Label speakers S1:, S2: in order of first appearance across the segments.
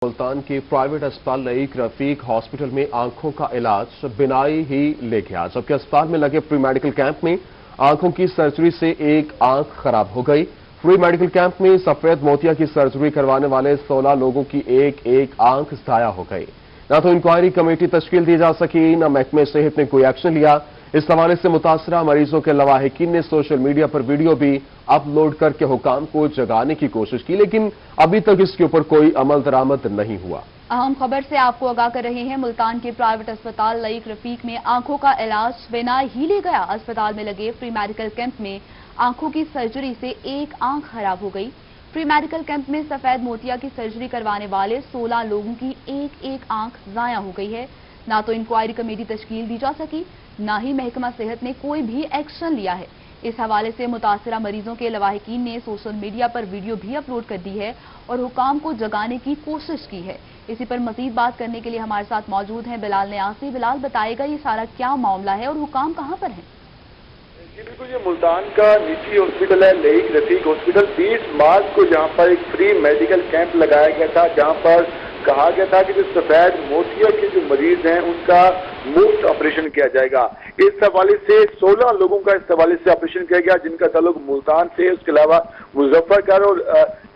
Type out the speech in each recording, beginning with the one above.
S1: मुल्तान के प्राइवेट अस्पताल लईक रफीक हॉस्पिटल में आंखों का इलाज बिनाई ही ले गया, जबकि अस्पताल में लगे प्री मेडिकल कैंप में आंखों की सर्जरी से एक आंख खराब हो गई। प्री मेडिकल कैंप में सफेद मोतिया की सर्जरी करवाने वाले 16 लोगों की एक आंख जाया हो गई। न तो इंक्वायरी कमेटी तश्कील दी जा सकी, न महकमे सेहत ने कोई एक्शन लिया। इस हवाले से मुतासरा मरीजों के लवाहिकीन ने सोशल मीडिया पर वीडियो भी अपलोड करके हुकाम को जगाने की कोशिश की, लेकिन अभी तक इसके ऊपर कोई अमल दरामद नहीं हुआ।
S2: अहम खबर से आपको आगाह कर रहे हैं। मुल्तान के प्राइवेट अस्पताल लईक रफीक में आंखों का इलाज बिना ही ले गया। अस्पताल में लगे प्री मेडिकल कैंप में आंखों की सर्जरी से एक आंख खराब हो गई। प्री मेडिकल कैंप में सफेद मोतिया की सर्जरी करवाने वाले 16 लोगों की एक आंख जाया हो गई है। ना तो इंक्वायरी कमेटी तश्कील दी जा सकी, ना ही महकमा सेहत ने कोई भी एक्शन लिया है। इस हवाले से मुतासरा मरीजों के लवाहिकीन ने सोशल मीडिया पर वीडियो भी अपलोड कर दी है और हुकाम को जगाने की कोशिश की है। इसी पर मजीद बात करने के लिए हमारे साथ मौजूद हैं बिलाल न्यासी। बिलाल, बताएगा ये सारा क्या मामला है और हुकाम कहां पर है?
S3: जी बिल्कुल, ये मुल्तान का निजी हॉस्पिटल है लईक रफीक हॉस्पिटल। 20 मार्च को यहाँ पर एक फ्री मेडिकल कैंप लगाया गया था, जहाँ पर कहा गया था कि जो सफेद मोतिया के जो मरीज हैं उनका मुफ्त ऑपरेशन किया जाएगा। इस हवाले से 16 लोगों का इस हवाले से ऑपरेशन किया गया, जिनका ताल्लुक मुल्तान से, उसके अलावा मुजफ्फरनगर और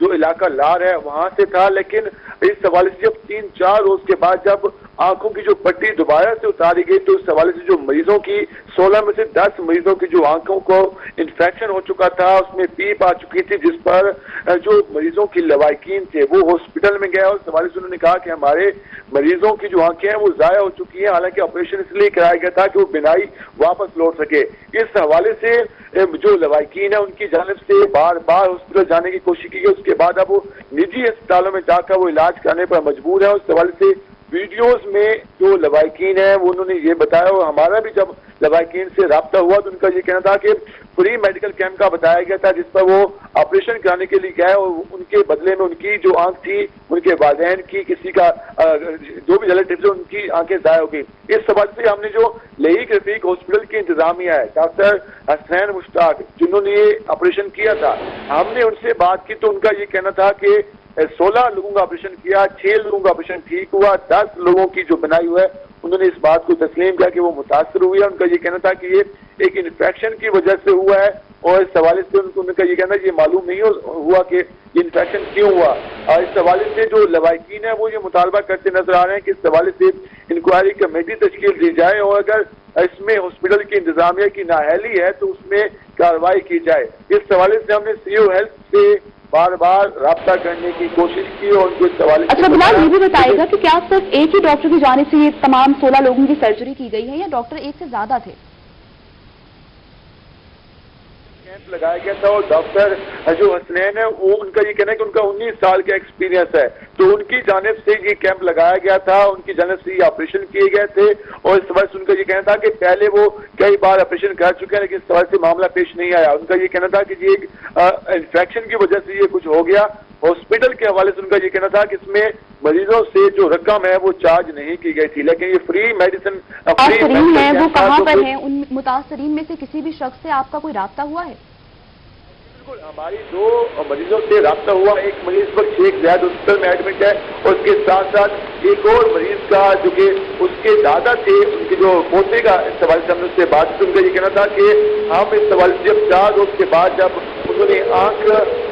S3: जो इलाका लार है वहां से था। लेकिन इस हवाले से जब 3-4 रोज के बाद जब आंखों की जो पट्टी दोबारा से उतारी गई, तो इस हवाले से जो मरीजों की 16 में से 10 मरीजों की जो आंखों को इन्फेक्शन हो चुका था, उसमें पीप आ चुकी थी, जिस पर जो मरीजों की लवाहिकीन थे वो हॉस्पिटल में गए और इस हवाले से उन्होंने कहा कि हमारे मरीजों की जो आंखें हैं वो जाया हो चुकी हैं। हालांकि ऑपरेशन इसलिए कराया गया था कि वो बिनाई वापस लौट सके। इस हवाले से जो लवाहिकीन है उनकी जानिब से बार बार हॉस्पिटल जाने की कोशिश की गई। उसके बाद अब वो निजी अस्पतालों में जाकर वो इलाज कराने पर मजबूर है। उस हवाले से वीडियोस में जो लवाहिकीन है वो उन्होंने ये बताया, और हमारा भी जब लवाहिकीन से राब्ता हुआ तो उनका ये कहना था कि फ्री मेडिकल कैंप का बताया गया था, जिस पर वो ऑपरेशन कराने के लिए गए और उनके बदले में उनकी जो आंख थी, उनके वालिदैन की, किसी का जो भी रिलेटिव थे, उनकी आंखें जाया हो गई। इस सवाल से हमने जो लईक रफीक हॉस्पिटल की इंतजामिया है, डॉक्टर हसनैन मुश्ताक, जिन्होंने ये ऑपरेशन किया था, हमने उनसे बात की तो उनका ये कहना था कि 16 लोगों का ऑपरेशन किया, 6 लोगों का ऑपरेशन ठीक हुआ, 10 लोगों की जो बनाई हुआ है उन्होंने इस बात को तस्लीम किया कि वो मुतासर हुई है। उनका ये कहना था कि ये एक इन्फेक्शन की वजह से हुआ है, और इस हवाले से उनका ये कहना ये मालूम नहीं हुआ कि ये इन्फेक्शन क्यों हुआ। और इस हवाले से जो लवाहिकीन है वो ये मुतालबा करते नजर आ रहे हैं कि इस हवाले से इंक्वायरी कमेटी तश्कील दी जाए और अगर इसमें हॉस्पिटल की इंतजामिया की नाअहली है तो उसमें कार्रवाई की जाए। इस हवाले से हमने सीओ हेल्थ से बार बार राब्ता करने की कोशिश की और उनको इस हवाले से।
S2: अच्छा बिलाल, ये भी बताएगा कि क्या सिर्फ एक ही डॉक्टर की जानिब से ये तमाम 16 लोगों की सर्जरी की गई है या डॉक्टर एक से ज्यादा थे?
S3: कैंप लगाया गया था और डॉक्टर जो हसनैन है वो उनका ये कहना है कि उनका 19 साल का एक्सपीरियंस है, तो उनकी जानिब से ये कैंप लगाया गया था, उनकी जानिब से ये ऑपरेशन किए गए थे। और इस वजह से उनका ये कहना था कि पहले वो कई बार ऑपरेशन कर चुके हैं, लेकिन इस वजह से मामला पेश नहीं आया। उनका ये कहना था कि ये इन्फेक्शन की वजह से ये कुछ हो गया। हॉस्पिटल के हवाले से उनका ये कहना था कि इसमें मरीजों से जो रकम है वो चार्ज नहीं की गई थी, लेकिन ये फ्री मेडिसिन
S2: है वो कहाँ पर है? उन मुतासरीन में से किसी भी शख्स से आपका कोई राब्ता हुआ है?
S3: बिल्कुल, हमारी 2 मरीजों से राब्ता हुआ। एक मरीज पर शेख ज़ैद हॉस्पिटल में एडमिट है और उसके साथ साथ एक और मरीज का जो कि उसके दादा थे, उनके जो पोते का, इस हवाले से हमने उससे बात की। उनका ये कहना था कि हम इस हवाले से जब 4 रोज के बाद जब उन्होंने आंख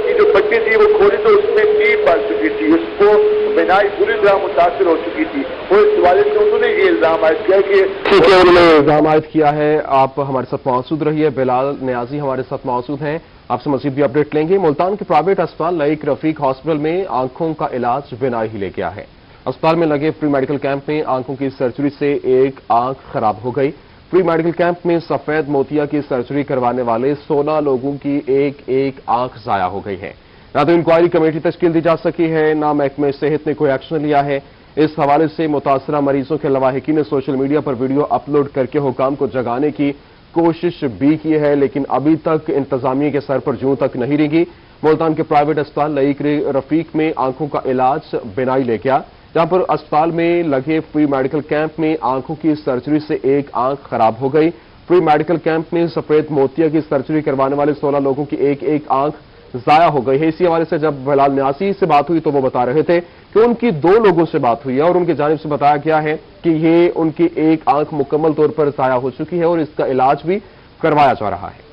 S3: की जो पट्टी थी वो खोली तो उसमें पीप आ चुकी थी, उसको बिनाई बुरी तरह मुतासर हो चुकी थी। और इस हवाले से उन्होंने ये इल्जाम आयद किया कि
S1: ठीक है, उन्होंने इल्जाम आयद किया है। आप हमारे साथ मौजूद रहिए। बिलाल न्यासी हमारे साथ मौजूद हैं, आपसे मजीद भी अपडेट लेंगे। मुल्तान के प्राइवेट अस्पताल लईक रफीक हॉस्पिटल में आंखों का इलाज बिना ही ले गया है। अस्पताल में लगे प्री मेडिकल कैंप में आंखों की सर्जरी से एक आंख खराब हो गई। प्री मेडिकल कैंप में सफेद मोतिया की सर्जरी करवाने वाले 16 लोगों की एक आंख जाया हो गई है। ना तो इंक्वायरी कमेटी तश्कील दी जा सकी है, ना महकमे सेहत ने कोई एक्शन लिया है। इस हवाले से मुतासरा मरीजों के लवाहिकीन ने सोशल मीडिया पर वीडियो अपलोड करके हुकाम को जगाने की कोशिश भी की है, लेकिन अभी तक इंतजामिया के सर पर जूं तक नहीं रेंगी। मुल्तान के प्राइवेट अस्पताल लईक रफीक में आंखों का इलाज बिनाई ले गया, जहां पर अस्पताल में लगे प्री मेडिकल कैंप में आंखों की सर्जरी से एक आंख खराब हो गई। प्री मेडिकल कैंप में सफेद मोतिया की सर्जरी करवाने वाले 16 लोगों की एक आंख जाया हो गई है। इसी हवाले से जब बिलाल न्यासी से बात हुई तो वो बता रहे थे کہ उनकी 2 लोगों से बात हुई है और उनकी जानिब से बताया गया है कि ये उनकी एक आंख मुकम्मल तौर पर ज़ाया हो चुकी है और इसका इलाज भी करवाया जा रहा है।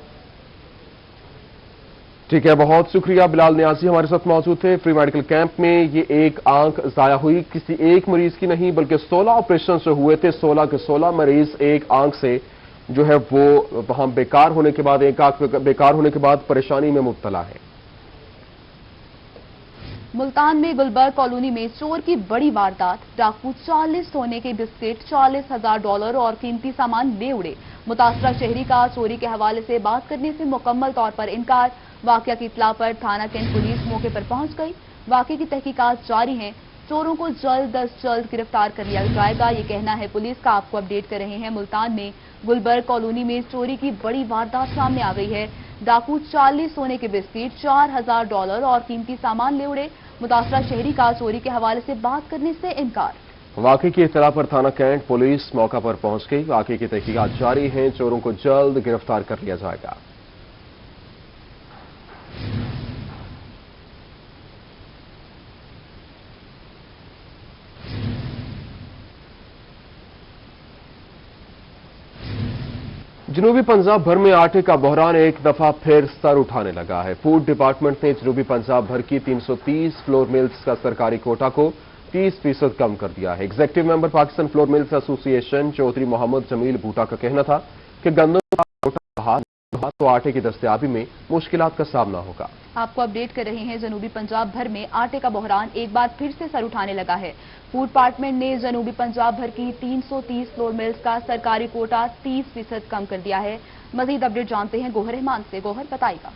S1: ठीक है, बहुत शुक्रिया। बिलाल नियाजी हमारे साथ मौजूद थे। फ्री मेडिकल कैंप में ये एक आंख ज़ाया हुई, किसी एक मरीज की नहीं बल्कि 16 ऑपरेशन से हुए थे। 16 के 16 मरीज एक आंख से जो है वो वहां बेकार होने के बाद, एक आंख बेकार होने के बाद परेशानी में मुब्तला है।
S2: मुल्तान में गुलबर्ग कॉलोनी में चोर की बड़ी वारदात। डाकू 40 सोने के बिस्किट, $40,000 और कीमती सामान ले उड़े। मुतासरा शहरी का चोरी के हवाले से बात करने से मुकम्मल तौर पर इनकार। वाकया की इत्तला पर थाना कैंट पुलिस मौके पर पहुंच गई। वाकये की तहकीकात जारी हैं। चोरों को जल्द अज जल्द गिरफ्तार कर लिया जाएगा, ये कहना है पुलिस का। आपको अपडेट कर रहे हैं, मुल्तान में गुलबर्ग कॉलोनी में चोरी की बड़ी वारदात सामने आ गई है। डाकू 40 सोने के बिस्किट, $4,000 और कीमती सामान ले उड़े। मुतासरा शहरी का चोरी के हवाले से बात करने से इनकार।
S1: वाकये की इत्तला पर थाना कैंट पुलिस मौका पर पहुंच गई। वाकये की तहकीकात जारी हैं। चोरों को जल्द गिरफ्तार कर लिया जाएगा। जनूबी पंजाब भर में आटे का बहरान एक दफा फिर सर उठाने लगा है। फूड डिपार्टमेंट ने जनूबी पंजाब भर की 330 फ्लोर मिल्स का सरकारी कोटा को 30% कम कर दिया है। Executive member Pakistan flour mills association Chaudhry Muhammad Jamil Buta का कहना था कि गंदम का कोटा बहाल तो आटे की दस्तयाबी में मुश्किलात का सामना होगा।
S2: आपको अपडेट कर रहे हैं, जनूबी पंजाब भर में आटे का बहरान एक बार फिर से सर उठाने लगा है। फूड डिपार्टमेंट ने जनूबी पंजाब भर की 330 फ्लोर मिल्स का सरकारी कोटा 30% कम कर दिया है। मजीद अपडेट जानते हैं गोहर रहमान से। गोहर बताएगा।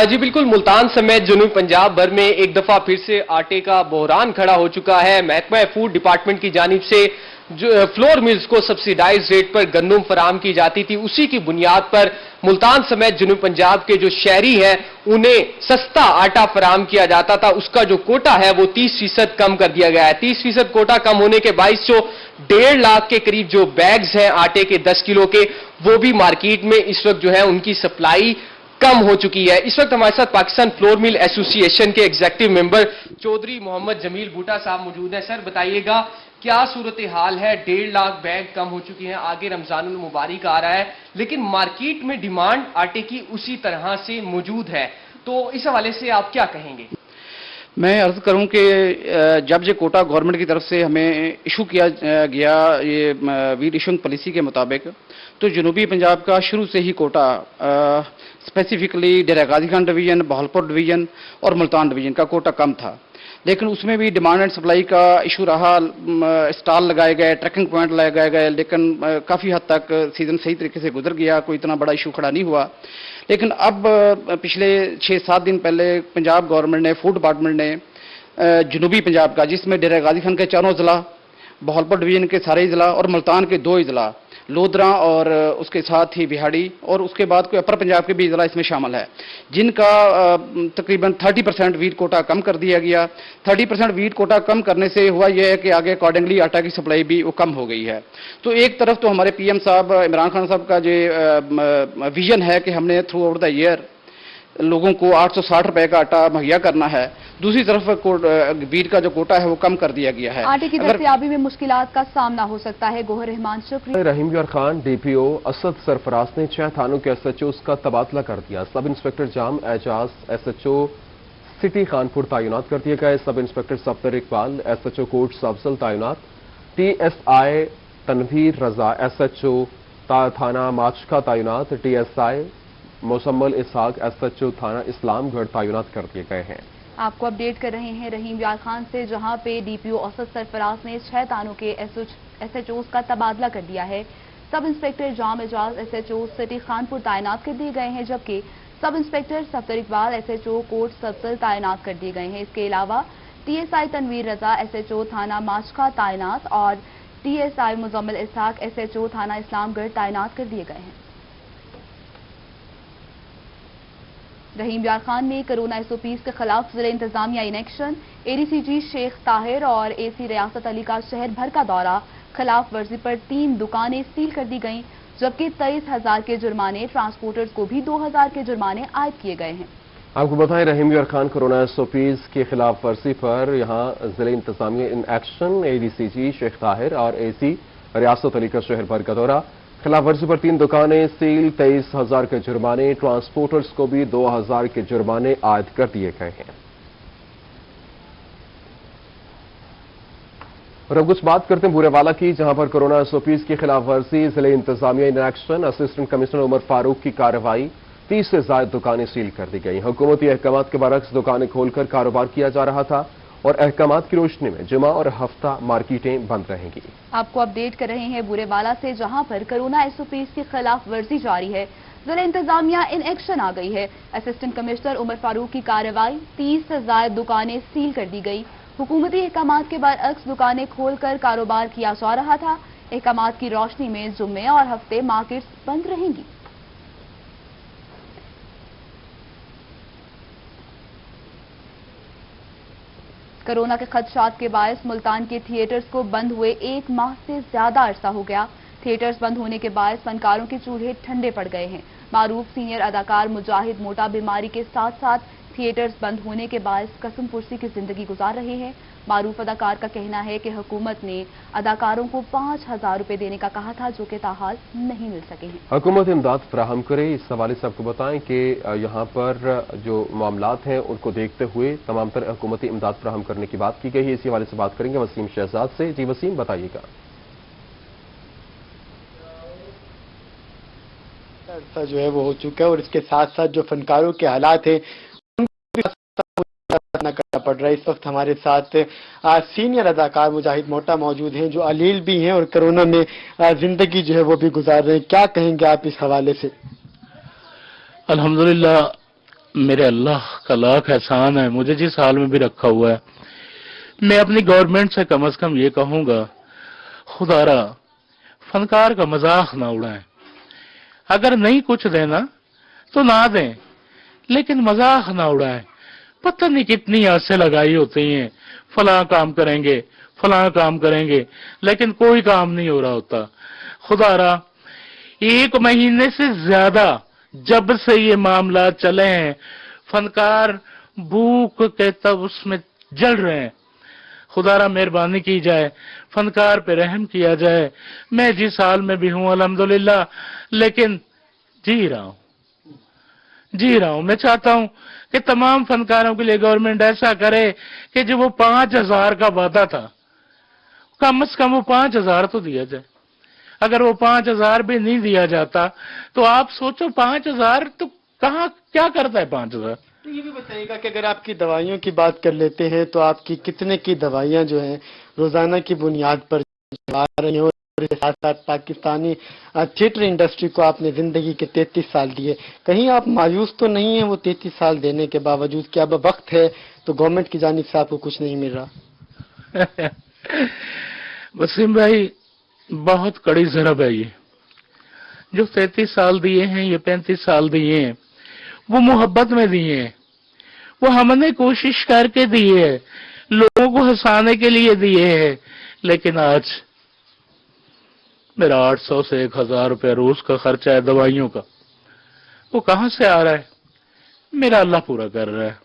S4: जी बिल्कुल, मुल्तान समेत जनूबी पंजाब भर में एक दफा फिर से आटे का बहरान खड़ा हो चुका है। महकमा फूड डिपार्टमेंट की जानिब से जो फ्लोर मिल्स को सब्सिडाइज रेट पर गंदम फराम की जाती थी, उसी की बुनियाद पर मुल्तान समेत जनूबी पंजाब के जो शहरी हैं उन्हें सस्ता आटा फराम किया जाता था। उसका जो कोटा है वो 30% कम कर दिया गया है। 30% कोटा कम होने के बायस जो 1.5 लाख के करीब जो बैग्स हैं आटे के 10 किलो के, वो भी मार्केट में इस वक्त जो है उनकी सप्लाई कम हो चुकी है। इस वक्त हमारे साथ पाकिस्तान फ्लोर मिल एसोसिएशन के एग्जीक्यूटिव मेंबर चौधरी मोहम्मद जमील बूटा साहब मौजूद हैं। सर बताइएगा, क्या सूरत हाल है? 1.5 लाख बैग कम हो चुकी हैं, आगे रमजानुल मुबारक आ रहा है, लेकिन मार्केट में डिमांड आटे की उसी तरह से मौजूद है, तो इस हवाले से आप क्या कहेंगे?
S5: मैं अर्ज करूं कि जब ये कोटा गवर्नमेंट की तरफ से हमें इशू किया गया, ये वीट इशूइंग पॉलिसी के मुताबिक, तो जनूबी पंजाब का शुरू से ही कोटा स्पेसिफिकली डेरा गाजी खान डिवीजन, बहावलपुर डिवीजन और मुल्तान डिवीजन का कोटा कम था। लेकिन उसमें भी डिमांड एंड सप्लाई का इशू रहा। स्टॉल लगाए गए, ट्रैकिंग पॉइंट लगाए गए, लेकिन काफ़ी हद तक सीजन सही तरीके से गुजर गया, कोई इतना बड़ा इशू खड़ा नहीं हुआ। लेकिन अब पिछले 6-7 दिन पहले पंजाब गवर्नमेंट ने, फूड डिपार्टमेंट ने जनूबी पंजाब का, जिसमें डेरा गाजी खान के 4 ज़िला, बहावलपुर डिवीजन के सारे ज़िला और मुल्तान के 2 ज़िला, लोधरा और उसके साथ ही बिहाड़ी, और उसके बाद कोई अपर पंजाब के भी ज़िला इसमें शामिल है, जिनका तकरीबन 30% वीट कोटा कम कर दिया गया। 30% वीट कोटा कम करने से हुआ यह है कि आगे अकॉर्डिंगली आटा की सप्लाई भी वो कम हो गई है। तो एक तरफ तो हमारे पीएम साहब इमरान खान साहब का जो विजन है कि हमने थ्रू आउट द ईयर लोगों को 860 रुपए का आटा मुहैया करना है, दूसरी तरफ वीट का जो कोटा है वो कम कर दिया गया है।
S2: आटे की दस्तयाबी में मुश्किलात का सामना हो सकता है। गोहर रहमान, शुक्रिया।
S1: रहीम यार खान, डीपीओ असद सरफराज ने 6 थानों के एसएचओ का तबादला कर दिया। Sub inspector Jam Ejaz SHO city Khanpur तैनात कर दिए गए। Sub inspector Safdar Iqbal SHO Kot Sabzal तैनात। टीएसआई तनवीर रजा एसएचओ थाना माचका तैनात। टीएसआई मोसम्मल इसहाक एसएचओ थाना इस्लामगढ़ तैनात कर दिए गए हैं।
S2: आपको अपडेट कर रहे हैं रहीम यार खान से, जहां पे डीपीओ असद सरफराज ने 6 थानों के एसएचओ का तबादला कर दिया है। Sub inspector Jam Ejaz SHO city Khanpur तैनात कर दिए गए हैं, जबकि sub inspector Safdar Iqbal SHO Kot Sabzal तैनात कर दिए गए हैं। इसके अलावा टीएसआई तनवीर रजा एसएचओ थाना माचका तैनात और टीएसआई मुजम्मिल इसहाक एसएचओ थाना इस्लामगढ़ तैनात कर दिए गए हैं। रहीम यार खान में कोरोना एसओपीज के खिलाफ जिला इंतजामिया इन एक्शन। एडीसीजी शेख ताहिर और एसी रियासत अली का शहर भर का दौरा। खिलाफ वर्जी पर 3 दुकानें सील कर दी गईं, जबकि 23,000 के जुर्माने, ट्रांसपोर्टर्स को भी 2,000 के जुर्माने आयद किए गए हैं।
S1: आपको बताएं, रहीम यार खान कोरोना एसओपीज की खिलाफ वर्जी पर यहां जिले इंतजामिया इन एक्शन, एडीसीजी शेख ताहिर और एसी रियासत अली का शहर भर का दौरा। खिलाफ वर्जी पर 3 दुकानें सील, 23,000 के जुर्माने, ट्रांसपोर्टर्स को भी 2,000 के जुर्माने आयद कर दिए गए हैं। और अब कुछ बात करते हैं बूरेवाला की, जहां पर कोरोना एसओपीज की खिलाफ वर्जी, जिले इंतजामिया in action, assistant commissioner Umar Farooq की कार्रवाई, 30 से ज्यादा दुकानें सील कर दी गई। हुकूमती अहकाम के बरक्स दुकानें खोलकर कारोबार किया जा रहा था और अहकाम की रोशनी में जुमा और हफ्ता मार्केटें बंद रहेंगी।
S2: आपको अपडेट कर रहे हैं बूरेवाला से, जहां पर कोरोना एसओपीज की खिलाफ वर्जी जारी है। जिला इंतजामिया इन एक्शन आ गई है। असिस्टेंट कमिश्नर उमर फारूक की कार्रवाई, 30 से ज्यादा दुकानें सील कर दी गई। हुकूमती अहकाम के बरअक्स दुकानें खोलकर कारोबार किया जा रहा था। अहकाम की रोशनी में जुम्मे और हफ्ते मार्केट्स बंद रहेंगी। कोरोना के खदशात के बायस मुल्तान के थिएटर्स को बंद हुए 1 माह से ज्यादा अरसा हो गया। थिएटर्स बंद होने के बायस फनकारों के चूल्हे ठंडे पड़ गए हैं। मारूफ सीनियर अदाकार मुजाहिद मोटा बीमारी के साथ साथ थिएटर्स बंद होने के बायस कसम पुरसी की जिंदगी गुजार रहे हैं। मारूफ अदाकार का कहना है कि हुकूमत ने अदाकारों को 5,000 रुपए देने का कहा था, जो कि ताहाल नहीं मिल सके हैं।
S1: हुकूमत इमदाद फराहम करे, इस हवाले से आपको बताएं कि यहाँ पर जो मामलात हैं उनको देखते हुए तमाम तर हुकूमती इमदाद फराहम करने की बात की गई है। इसी हवाले से बात करेंगे वसीम शहजाद से। जी वसीम, बताइएगा।
S6: अरसा जो है वो हो चुका है और इसके साथ साथ जो फनकारों के हालात हैं करना पड़ रहा है। इस वक्त हमारे साथ सीनियर अदाकार मुजाहिद मोटा मौजूद हैं, जो अलील भी हैं और कोरोना में जिंदगी जो है वो भी गुजार रहे हैं। क्या कहेंगे आप इस हवाले से?
S7: अल्हम्दुलिल्लाह, मेरे अल्लाह का लाख एहसान है, मुझे जिस हाल में भी रखा हुआ है। मैं अपनी गवर्नमेंट से कम से कम ये कहूंगा, खुदारा फनकार का मजाक ना उड़ाएं। अगर नहीं कुछ देना तो ना दें, लेकिन मजाक ना उड़ाएं। पता नहीं कितनी आसें लगाई होती हैं, फलां काम करेंगे, फलां काम करेंगे, लेकिन कोई काम नहीं हो रहा होता। खुदारा 1 महीने से ज्यादा जब से ये मामला चले हैं, फनकार भूख के तब उसमें जल रहे हैं। खुदारा मेहरबानी की जाए, फनकार पे रहम किया जाए। मैं जिस हाल में भी हूं अल्हम्दुलिल्लाह, लेकिन जी रहा हूं। मैं चाहता हूं कि तमाम फनकारों के लिए गवर्नमेंट ऐसा करे कि जो वो 5,000 का वादा था, कम से कम वो 5,000 तो दिया जाए। अगर वो 5,000 भी नहीं दिया जाता तो आप सोचो 5,000 तो कहाँ क्या करता है 5,000।
S6: तो ये भी बताइएगा कि अगर आपकी दवाइयों की बात कर लेते हैं तो आपकी कितने की दवाइयां जो हैं रोजाना की बुनियाद पर आ रही हैं, और इसके साथ साथ पाकिस्तानी थिएटर इंडस्ट्री को आपने जिंदगी के 33 साल दिए, कहीं आप मायूस तो नहीं है वो 33 साल देने के बावजूद कि अब वक्त है तो गवर्नमेंट की जानिब से आपको कुछ नहीं मिल रहा?
S7: वसीम भाई, बहुत कड़ी ज़रब है ये। जो 33 साल दिए हैं, ये 35 साल दिए हैं, वो मोहब्बत में दिए हैं, वो हमने कोशिश करके दिए हैं, लोगों को हंसाने के लिए दिए हैं। लेकिन आज मेरा 800 से 1,000 रुपया रोज का खर्चा है दवाइयों का, वो कहां से आ रहा है? मेरा अल्लाह पूरा कर रहा है।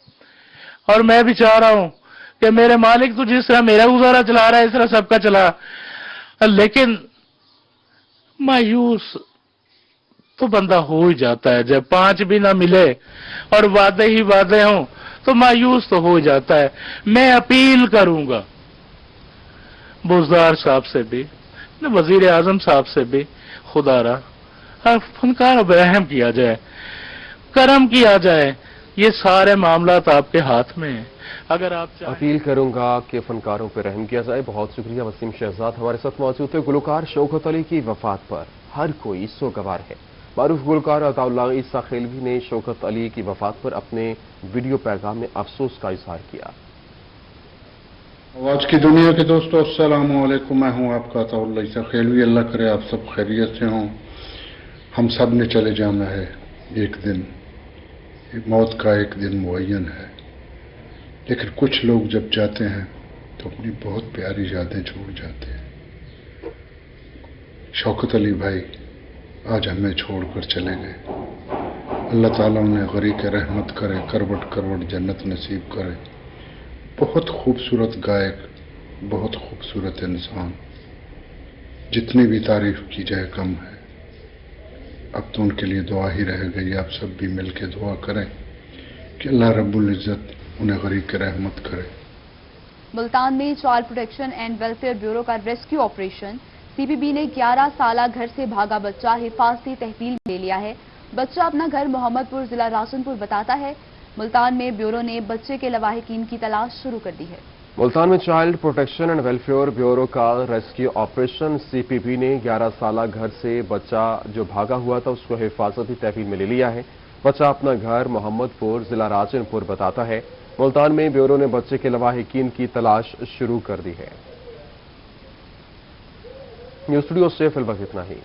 S7: और मैं भी चाह रहा हूं कि मेरे मालिक तो जिस तरह मेरा गुजारा चला रहा है, इस तरह सबका चला। लेकिन मायूस तो बंदा हो ही जाता है, जब 5 भी ना मिले और वादे ही वादे हों तो मायूस तो हो जाता है। मैं अपील करूंगा बुज़दार साहब से भी, वजीर आजम साहब से भी, खुदारा फनकार अब रहम किया जाए, करम किया जाए। ये सारे मामलात आपके हाथ में हैं। अगर आप
S1: अपील करूंगा कि फनकारों पर रहम किया जाए। बहुत शुक्रिया वसीम शहजाद हमारे साथ मौजूद थे। गुलकार शौकत अली की वफात पर हर कोई सोगवार है। मारूफ गुलकार अताउल्लाह ईसा खेलवी ने शौकत अली की वफात पर अपने वीडियो पैगाम में अफसोस का इजहार किया।
S8: आज की दुनिया के दोस्तों, अस्सलाम वालेकुम। मैं हूं आपका अताउल्लाह ईसा खेलवी। अल्लाह करे आप सब खैरियत से हों। हम सब ने चले जाना है एक दिन, मौत का एक दिन मुअय्यन है। लेकिन कुछ लोग जब जाते हैं तो अपनी बहुत प्यारी यादें छोड़ जाते हैं। शौकत अली भाई आज हमें छोड़कर चले गए। अल्लाह ताला उन्हें गरीक रहमत करे, करवट करवट जन्नत नसीब करे। बहुत खूबसूरत गायक, बहुत खूबसूरत इंसान, जितनी भी तारीफ की जाए कम है। अब तो उनके लिए दुआ ही रह गई। आप सब भी मिलकर दुआ करें कि अल्लाह रब्बुल इज़्ज़त उन्हें गरीक रहमत करे।
S2: मुल्तान में child protection and welfare bureau का रेस्क्यू ऑपरेशन। सीपीबी ने 11 साला घर से भागा बच्चा हिफाजती तहवील में ले लिया है। बच्चा अपना घर मोहम्मदपुर जिला रासनपुर बताता है। मुल्तान में ब्यूरो ने बच्चे के लवाहिकीन की तलाश शुरू कर दी है।
S1: मुल्तान में child protection and welfare bureau का रेस्क्यू ऑपरेशन। सीपीबी ने 11 साला घर से बच्चा जो भागा हुआ था उसको हिफाजती तहवील में ले लिया है। बच्चा अपना घर मोहम्मदपुर जिला राजनपुर बताता है। मुल्तान में ब्यूरो ने बच्चे के लवाहिकीन की तलाश शुरू कर दी है। न्यूज़ स्टूडियो से फिलहाल इतना ही।